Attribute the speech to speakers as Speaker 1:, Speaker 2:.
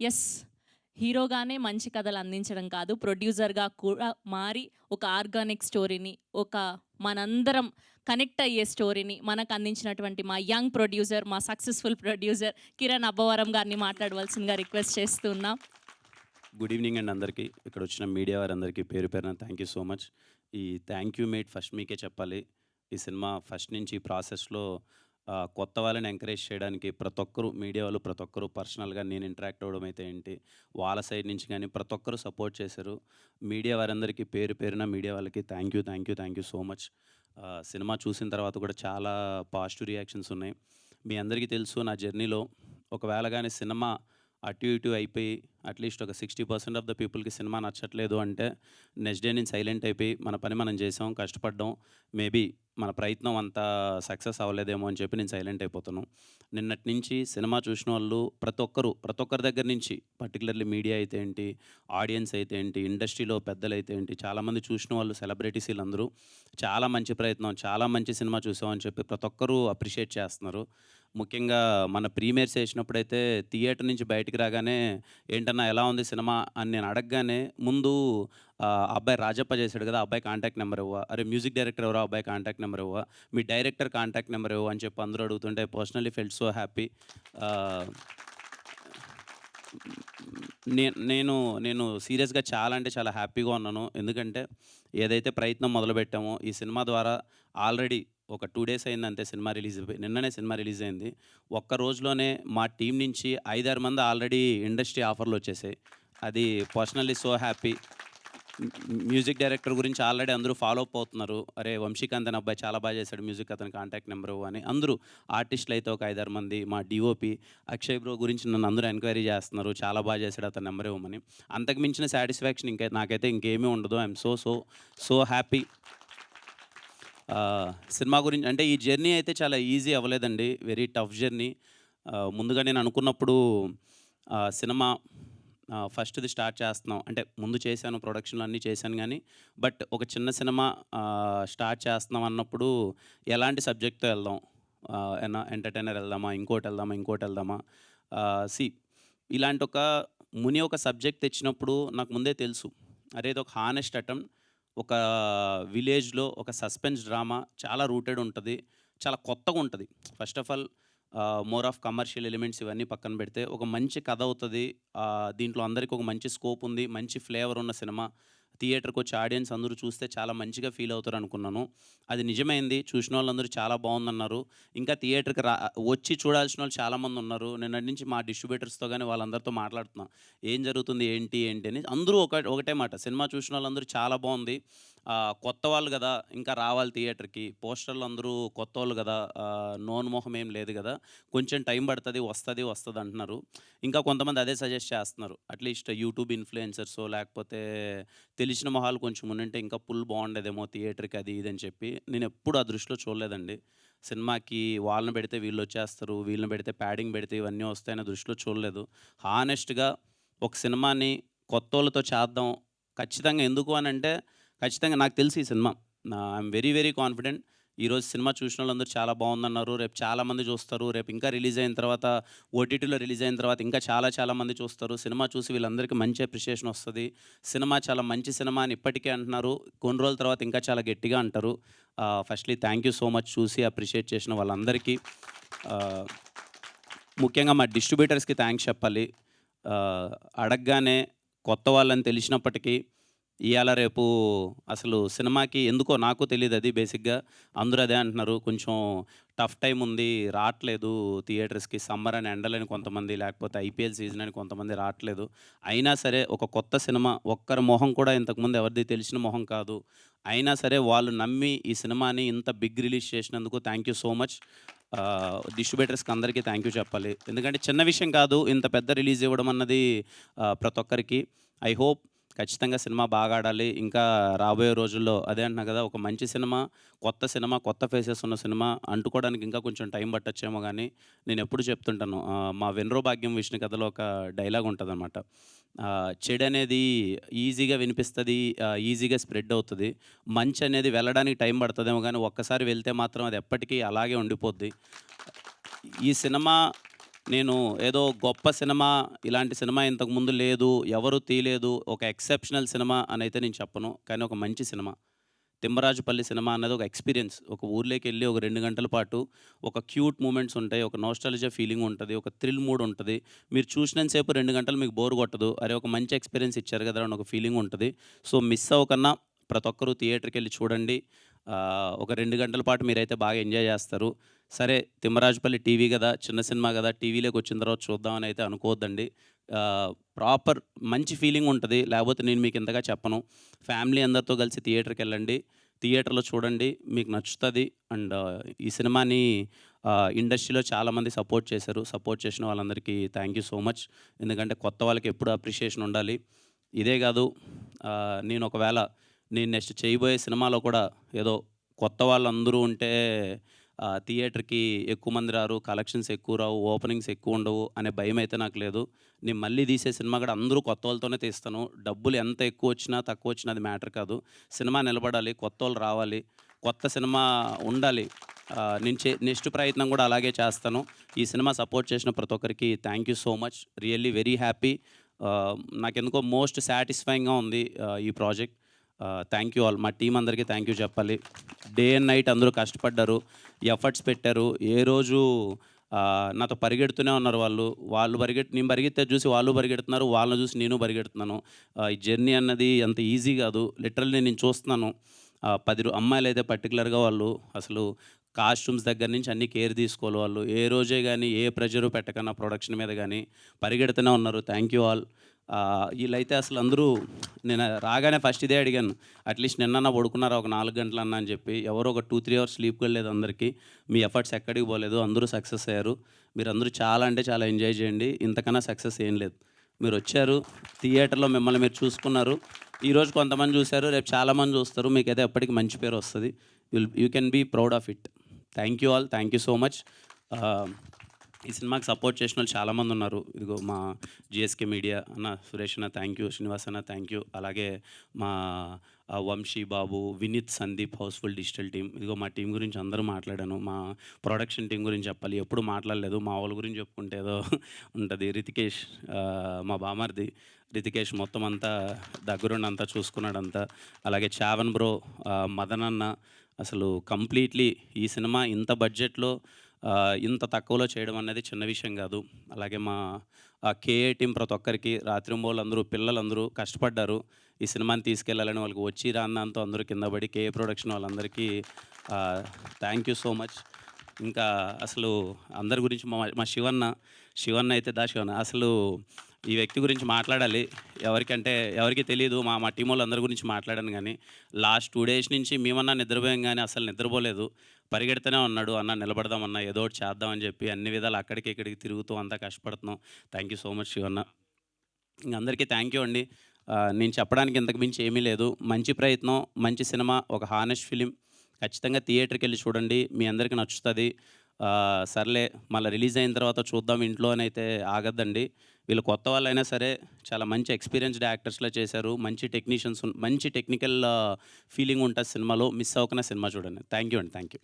Speaker 1: Yes. హీరోగానే మంచి కథలు అందించడం కాదు, ప్రొడ్యూసర్‌గా కూడా మారి ఒక ఆర్గానిక్ స్టోరీని, ఒక మనందరం కనెక్ట్ అయ్యే స్టోరీని మనకు అందించినటువంటి మా యంగ్ ప్రొడ్యూసర్, మా సక్సెస్‌ఫుల్ ప్రొడ్యూసర్ కిరణ్ అబ్బవరం గారిని మాట్లాడవలసిందిగా రిక్వెస్ట్ చేస్తూ ఉన్నాం.
Speaker 2: గుడ్ ఈవినింగ్ అండి అందరికీ. ఇక్కడొచ్చిన మీడియా వారందరికీ పేరు పేరున థ్యాంక్ యూ సో మచ్. ఈ థ్యాంక్ యూ మేట్ ఫస్ట్ మీకే చెప్పాలి. ఈ సినిమా ఫస్ట్ నుంచి ఈ ప్రాసెస్‌లో కొత్త వాళ్ళని ఎంకరేజ్ చేయడానికి ప్రతి ఒక్కరు మీడియా వాళ్ళు ప్రతి ఒక్కరు పర్సనల్‌గా నేను ఇంటరాక్ట్ అవ్వడం అయితే ఏంటి, వాళ్ళ సైడ్ నుంచి గానీ ప్రతి ఒక్కరు సపోర్ట్ చేశారు. మీడియా వారందరికీ పేరు పేరున మీడియా వాళ్ళకి thank you, thank you, thank you so much. Cinema చూసిన తర్వాత కూడా చాలా పాజిటివ్ రియాక్షన్స్ ఉన్నాయి. మీ అందరికీ తెలుసు నా జర్నీలో ఒకవేళ గాని సినిమా అటు ఇటు అయిపోయి అట్లీస్ట్ ఒక 60% ఆఫ్ ద పీపుల్‌కి సినిమా నచ్చట్లేదు అంటే, నెక్స్ట్ డే నేను సైలెంట్ అయిపోయి మన పని మనం చేసాం, కష్టపడ్డాం. మేబీ మన ప్రయత్నం అంత సక్సెస్ అవ్వలేదేమో అని చెప్పి నేను సైలెంట్ అయిపోతాను. నిన్నటి నుంచి సినిమా చూసిన వాళ్ళు ప్రతి ఒక్కరి దగ్గర నుంచి పర్టిక్యులర్లీ మీడియా అయితే ఏంటి, ఆడియన్స్ అయితే ఏంటి, ఇండస్ట్రీలో పెద్దలైతే ఏంటి, చాలామంది చూసిన వాళ్ళు సెలబ్రిటీస్ వీళ్ళందరూ చాలా మంచి ప్రయత్నం, చాలా మంచి సినిమా చూసామని చెప్పి ప్రతి ఒక్కరు అప్రిషియేట్ చేస్తున్నారు. ముఖ్యంగా మన ప్రీమియర్స్ ఏసినప్పుడైతే థియేటర్ నుంచి బయటికి రాగానే, "ఏంటన్నా ఎలా ఉంది సినిమా?" అని నేను అడగగానే ముందు "అబ్బాయి రాజప్ప చేశాడు కదా! అబ్బాయి కాంటాక్ట్ నెంబర్ ఇవ్వా? అరే మ్యూజిక్ డైరెక్టర్ ఎవరు? అబ్బాయి కాంటాక్ట్ నెంబర్ ఇవ్వా? మీ డైరెక్టర్ కాంటాక్ట్ నెంబర్ ఇవ్వు" అని చెప్పి అందరూ అడుగుతుంటే పర్సనల్లీ ఫెల్ట్ సో హ్యాపీ. ఆహ్, నే నేను నేను సీరియస్‌గా చాలా అంటే చాలా హ్యాపీగా ఉన్నాను. ఎందుకంటే ఏదైతే ప్రయత్నం మొదలుపెట్టామో ఈ సినిమా ద్వారా ఆల్రెడీ ఒక 2 డేస్ అయింది అంతే సినిమా రిలీజ్ అయిపోయి. నిన్ననే సినిమా రిలీజ్ అయింది. ఒక్క రోజులోనే మా టీమ్ నుంచి 5, 6 మంది ఆల్రెడీ ఇండస్ట్రీ ఆఫర్‌లొచ్చేసాయి. అది personally so happy. Music director గురించి ఆల్రెడీ అందరూ ఫాలో అప్ అవుతున్నారు. అరే! వంశీకాంత్ అనే అబ్బాయి చాలా చేశాడు మ్యూజిక్, అతని కాంటాక్ట్ నెంబర్ ఇవ్వు అని. అందరూ ఆర్టిస్టులైతే ఒక 5, 6 మంది. మా డీఓపీ అక్షయ్ బ్రో గురించి నన్ను అందరూ ఎంక్వైరీ చేస్తున్నారు. చాలా చేశాడు, అతని నెంబర్ ఇవ్వమని. అంతకు మించిన సాటిస్ఫాక్షన్ నాకైతే ఇంకేమీ ఉండదు. I'm so happy. సినిమా గురించి అంటే ఈ జర్నీ అయితే చాలా ఈజీ అవ్వలేదండి. Very tough journey. ముందుగా నేను అనుకున్నప్పుడు సినిమా ఫస్ట్‌ది స్టార్ట్ చేస్తున్నాం. అంటే ముందు చేశాను, ప్రొడక్షన్‌లు అన్నీ చేశాను గానీ, బట్ ఒక చిన్న సినిమా స్టార్ట్ చేస్తున్నాం అన్నప్పుడు ఎలాంటి సబ్జెక్ట్‌తో ఎళ్దాం? ఎంటర్‌టైనర్ ఎళ్దామా? ఇంకోటెళ్దామా? సీ ఇలాంటి ఒక సబ్జెక్ట్ తెచ్చినప్పుడు నాకు ముందే తెలుసు. అరే! ఇదొక హానెస్ట్ అటెంప్ట్. ఒక విలేజ్‌లో ఒక సస్పెన్స్ డ్రామా చాలా రూటెడ్ ఉంటది. చాలా కొత్తగుంటది. First of all more of commercial elements ఇవన్నీ పక్కన పెడితే ఒక మంచి కథ అవుతది. దీంట్లో అందరికి ఒక మంచి స్కోప్ ఉంది. మంచి ఫ్లేవర్ ఉన్న సినిమా. థియేటర్‌కొచ్చి ఆడియన్స్ అందరూ చూస్తే చాలా మంచిగా ఫీల్ అవుతారనుకున్నాను. అది నిజమైంది. చూసినోళ్ళందరూ చాలా బావుందన్నారు. ఇంకా థియేటర్‌కి వచ్చి చూడాల్సినోళ్ళు చాలామందున్నారు. నిన్నటి నుంచి మా డిస్ట్రిబ్యూటర్స్‌తో గాని వాళ్ళందరితో మాట్లాడుతున్నా. ఏం జరుగుతుంది? ఏంటి అని. అందరూ ఒకటే మాట. సినిమా చూసినోళ్ళందరూ చాలా బావుంది. కొత్త వాళ్ళు గదా! ఇంకా రావాలి థియేటర్‌కి. పోస్టర్‌లు అందరూ కొత్తోళ్ళు గదా! నోను మొహం ఏం లేదు గదా! కొంచెం టైం పడతది. వస్తదంటున్నారు. ఇంకా కొంతమంది అదే సజెస్ట్ చేస్తున్నారు. అట్‌లీస్ట్ యూట్యూబ్ ఇన్‌ఫ్లుయెన్సర్సో లేకపోతే తెలిసిన మొహాలు కొంచెం ఉండుంటే ఇంకా బావుండేదేమో థియేటర్‌కి అది ఇది అని చెప్పి. నేనెప్పుడు ఆ దృష్టిలో చూడలేదండి. సినిమాకి వాళ్ళని పెడితే వీళ్ళొచ్చేస్తారు. వీళ్ళని పెడితే ప్యాడింగ్ పెడితే ఇవన్నీ వస్తాయనే దృష్టిలో చూడలేదు. హానెస్ట్‌గా ఒక సినిమాని కొత్తోళ్ళతో చేద్దాం. ఖచ్చితంగా ఎందుకు అనంటే, ఖచ్చితంగా నాకు తెలుసు ఈ cinema. I'm very, very confident. ఈరోజు సినిమా చూసినోళ్ళందరూ చాలా బావుందన్నారు. రేపు చాలామంది చూస్తారు. రేపు ఇంకా రిలీజ్ అయిన తర్వాత ఓటీటీలో రిలీజ్ అయిన తర్వాత ఇంకా చాలా మంది చూస్తారు. సినిమా చూసి వీళ్ళందరికీ మంచి అప్రిషియేషన్ వస్తది. సినిమా చాలా మంచి సినిమా అని ఇప్పటికే అంటున్నారు. కొన్ని రోజుల తర్వాత ఇంకా చాలా గట్టిగా అంటారు. Firstly thank you so much చూసి అప్రిషియేట్ చేసిన వాళ్ళందరికీ. ఆహ్, ముఖ్యంగా మా డిస్ట్రిబ్యూటర్స్‌కి థాంక్స్ చెప్పాలి. అడగగానే కొత్త వాళ్ళని తెలిసినప్పటికీ, ఇయాల రేపు అసలు సినిమాకి ఎందుకో నాకు తెలీదది బేసిక్‌గా. అందరూ అదే అంటున్నారు. కొంచెం టఫ్ టైమ్ ఉంది. రాట్లేదు థియేటర్స్‌కి. సమ్మర్ అని ఎండలని కొంతమంది, లేకపోతే ఐపీఎల్ సీజన్ అని కొంతమంది రాట్లేదు. అయినా సరే ఒక కొత్త సినిమా, ఒక్కరి మొహం కూడా ఇంతకుముందు ఎవరిది తెలిసిన మొహం కాదు. అయినా సరే వాళ్ళు నమ్మి ఈ సినిమాని ఇంత బిగ్ రిలీజ్ చేసినందుకు థాంక్ యూ సో మచ్. డిస్ట్రిబ్యూటర్స్‌కి అందరికీ థాంక్ యూ చెప్పాలి. ఎందుకంటే చిన్న విషయం కాదు. ఇంత పెద్ద రిలీజ్ ఇవ్వడం అన్నది ప్రతి ఒక్కరికి. ఐ హోప్ ఖచ్చితంగా సినిమా బాగా ఆడాలి. ఇంకా రాబోయే రోజుల్లో అదే అంటున్నా కదా! ఒక మంచి సినిమా, కొత్త ఫేసెస్ ఉన్న సినిమా అంటుకోవడానికి ఇంకా కొంచెం టైం పట్టొచ్చేమో గానీ, నేనెప్పుడు చెప్తుంటాను. మా 'వినరో భాగ్యం విష్ణు' కథలో ఒక డైలాగ్ ఉంటదనమాట. చెడనేది ఈజీగా వినిపిస్తది. ఈజీగా స్ప్రెడ్ అవుతది. మంచనేది వెళ్ళడానికి టైం పడతదేమో గానీ, ఒక్కసారి వెళ్తే మాత్రం అది ఎప్పటికీ అలాగే ఉండిపోద్ది. ఈ సినిమా నేను ఏదో గొప్ప సినిమా, ఇలాంటి సినిమా ఇంతకుముందు లేదు, ఎవరు తీయలేదు, ఒక ఎక్సెప్షనల్ సినిమా అనైతే నేను చెప్పను. కానీ ఒక మంచి సినిమా. 'తిమ్మరాజుపల్లి' సినిమా అన్నది ఒక ఎక్స్‌పీరియన్స్. ఒక ఊర్లోకెళ్ళి ఒక 2 గంటల పాటు ఒక క్యూట్ మూమెంట్స్ ఉంటాయి. ఒక నోస్టాల్జియా ఫీలింగ్ ఉంటది. ఒక థ్రిల్ మూడ్ ఉంటది. మీరు చూసినంత సేపు 2 గంటలు మీకు బోర్ కొట్టదు. అరే! ఒక మంచి ఎక్స్‌పీరియన్స్ ఇచ్చారు కదరా! అని ఒక ఫీలింగ్ ఉంటది. సో, మిస్ అవ్వకన్నా ప్రతి ఒక్కరు థియేటర్‌కెళ్ళి చూడండి. ఒక 2 గంటల పాటు మీరైతే బాగా ఎంజాయ్ చేస్తారు. సరే, 'తిమ్మరాజుపల్లి' టీవీ గదా! చిన్న సినిమా గదా! టీవీలోకొచ్చిన తర్వాత చూద్దామని అయితే అనుకోవద్దండి. ప్రాపర్ మంచి ఫీలింగ్ ఉంటది. లేకపోతే నేను మీకు ఇంతగా చెప్పను. ఫ్యామిలీ అందరితో కలిసి థియేటర్‌కెళ్ళండి. థియేటర్‌లో చూడండి. మీకు నచ్చుతది. అండ్ ఈ సినిమాని ఇండస్ట్రీలో చాలామంది సపోర్ట్ చేశారు. సపోర్ట్ చేసిన వాళ్ళందరికీ థ్యాంక్ యూ సో మచ్. ఎందుకంటే కొత్త వాళ్ళకి ఎప్పుడు అప్రిషియేషన్ ఉండాలి. ఇదే గాదు, నేను ఒకవేళ నేను నెక్స్ట్ చేయబోయే సినిమాలో కూడా ఏదో కొత్త వాళ్ళందరూ ఉంటే థియేటర్‌కి ఎక్కువ మంది రారు, కలెక్షన్స్ ఎక్కువ రావు, ఓపెనింగ్స్ ఎక్కువ ఉండవు అనే భయమైతే నాకు లేదు. నేను మళ్ళీ తీసే సినిమా కూడా అందరూ కొత్తోళ్ళతోనే తీస్తాను. డబ్బులు ఎంత ఎక్కువొచ్చినా, తక్కువొచ్చినా అది మ్యాటర్ కాదు. సినిమా నిలబడాలి, కొత్తోళ్ళు రావాలి, కొత్త సినిమా ఉండాలి. నేను నెక్స్ట్ ప్రయత్నం కూడా అలాగే చేస్తాను. ఈ సినిమా సపోర్ట్ చేసిన ప్రతి ఒక్కరికి thank you so much. Really very happy. నాకెందుకో మోస్ట్ సాటిస్ఫైయింగ్‌గా ఉంది ఈ ప్రాజెక్ట్. Thank you all. మా టీమ్ అందరికీ థ్యాంక్ యూ చెప్పాలి. డే అండ్ నైట్ అందరూ కష్టపడ్డారు, ఎఫర్ట్స్ పెట్టారు. ఏ రోజు నాతో పరిగెడుతూనే ఉన్నారు వాళ్ళు. నేను పరిగెత్తేది చూసి వాళ్ళు పరిగెడుతున్నారు, వాళ్ళని చూసి నేను పరిగెడుతున్నాను. ఈ జర్నీ అన్నది అంత ఈజీ కాదు. లిటరల్లీ నేను చూస్తున్నాను. 10 అమ్మాయిలైతే పర్టిక్యులర్‌గా వాళ్ళు అసలు కాస్ట్యూమ్స్ దగ్గర నుంచి అన్నీ కేర్ తీసుకోవాలి వాళ్ళు. ఏ రోజే గానీ ఏ ప్రెషరు పెట్టకన్నా ప్రొడక్షన్ మీద గానీ పరిగెడుతూనే ఉన్నారు. Thank you all. ఈళ్ళైతే అసలు అందరూ నేను రాగానే ఫస్ట్ ఇదే అడిగాను. అట్‌లీస్ట్ నిన్నన్నా పడుకున్నారా ఒక 4 గంటలన్నా అని చెప్పి. ఎవరో ఒక 2, 3 అవర్స్ స్లీప్ కూడా లేదు అందరికీ. మీ ఎఫర్ట్స్ ఎక్కడికి పోలేదు. అందరూ సక్సెస్ అయ్యారు. మీరందరూ చాలా అంటే చాలా ఎంజాయ్ చేయండి. ఇంతకన్నా సక్సెస్ ఏం లేదు. మీరొచ్చారు, థియేటర్‌లో మిమ్మల్ని మీరు చూసుకున్నారు. ఈరోజు కొంతమంది చూసారు, రేపు చాలామంది చూస్తారు. మీకైతే ఎప్పటికి మంచి పేరు వస్తది. You can be proud of it. Thank you all. Thank you so much. ఈ సినిమాకి సపోర్ట్ చేసినోళ్ళు చాలామంది ఉన్నారు. ఇదిగో మా జీఎస్కే మీడియా అన్న, సురేష్ అన్న థ్యాంక్ యూ, శ్రీనివాస్ అన్న థ్యాంక్ యూ. అలాగే మా Vamsi Babu, Vineeth, Sandeep, Housefull digital team. ఇదిగో మా టీం గురించి అందరూ మాట్లాడాను. మా ప్రొడక్షన్ టీం గురించి చెప్పాలి. ఎప్పుడు మాట్లాడలేదు. మా వాళ్ళ గురించి చెప్పుకుంటే ఏదో ఉంటది. రితికేష్, మా బామర్ది రితికేష్ మొత్తం అంతా దగ్గరుండి అంతా చూసుకున్నాడంతా. అలాగే చావన్ బ్రో, మదన్ అన్న, అసలు కంప్లీట్లీ ఈ సినిమా ఇంత బడ్జెట్‌లో ఇంత తక్కువలో చేయడం అనేది చిన్న విషయం కాదు. అలాగే మా కేఏ టీం ప్రతి ఒక్కరికి, రాత్రింబవళ్ళందరూ, పిల్లలందరూ కష్టపడ్డారు. ఈ సినిమాని తీసుకెళ్ళాలని వాళ్ళకి వచ్చి రాందంతో అందరూ కింద పడి కేఏ ప్రొడక్షన్ వాళ్ళందరికీ థ్యాంక్ యూ సో మచ్. ఇంకా అసలు అందరి గురించి మా శివన్న అయితే శివన్న అసలు ఈ వ్యక్తి గురించి మాట్లాడాలి. ఎవరికీ తెలీదు. మా టీమోళ్ళందరి గురించి మాట్లాడాను గానీ, లాస్ట్ 2 డేస్ నుంచి మేమన్నా నిద్రపోయాం గానీ అసలు నిద్రపోలేదు. పరిగెడుతూనే ఉన్నాడు. అన్న నిలబడదామన్నా, ఏదో ఒకటి చేద్దాం అని చెప్పి అన్ని విధాలు అక్కడికి, ఇక్కడికి తిరుగుతూ అంతా కష్టపడుతున్నాం. Thank you so much Shivanna. ఇంక అందరికీ థ్యాంక్ యూ అండి. నేను చెప్పడానికి ఇంతకు మించి ఏమీ లేదు. మంచి ప్రయత్నం, మంచి సినిమా, ఒక హానెస్ట్ ఫిలిం. ఖచ్చితంగా థియేటర్‌కెళ్ళి చూడండి. మీ అందరికీ నచ్చుతది. సర్లే మళ్ళీ రిలీజ్ అయిన తర్వాత చూద్దాం ఇంట్లో అనైతే ఆగొద్దండి. వీళ్ళు కొత్త వాళ్ళైనా సరే చాలా మంచి ఎక్స్‌పీరియన్స్‌డ్ యాక్టర్స్‌లా చేశారు. మంచి టెక్నీషియన్స్, మంచి టెక్నికల్ ఫీలింగ్ ఉంటది సినిమాలో. మిస్ అవ్వకుండా సినిమా చూడండి. థ్యాంక్ యూ అండి. Thank you.